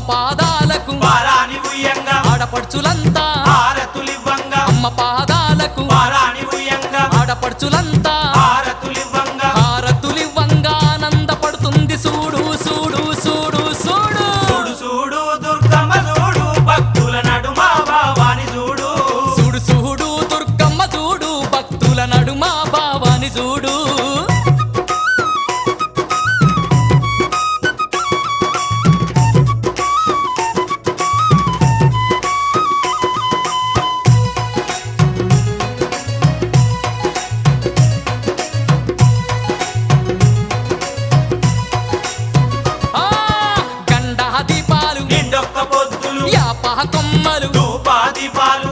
పాదాలకు పారాని ఉయ్యంగా ఆడపడుచులంతా హారతులివ్వంగా అమ్మ పాదాలకు పారాని ఉయ్యంగా ఆడపడుచులంతా హారతులివ్వంగా హారతులివ్వంగా ఆనందపడుతుంది చూడు చూడు చూడు చూడు చూడు చూడు దుర్గమ్మ చూడు భక్తుల నడుమ భావాని చూడు చూడు చూడు దుర్గమ్మ చూడు భక్తుల నడుమ భావాని చూడు ఆ గండా దీపాలు నిండొక్క పొద్దులు యాప కొమ్మలు ధూపా దీపాలు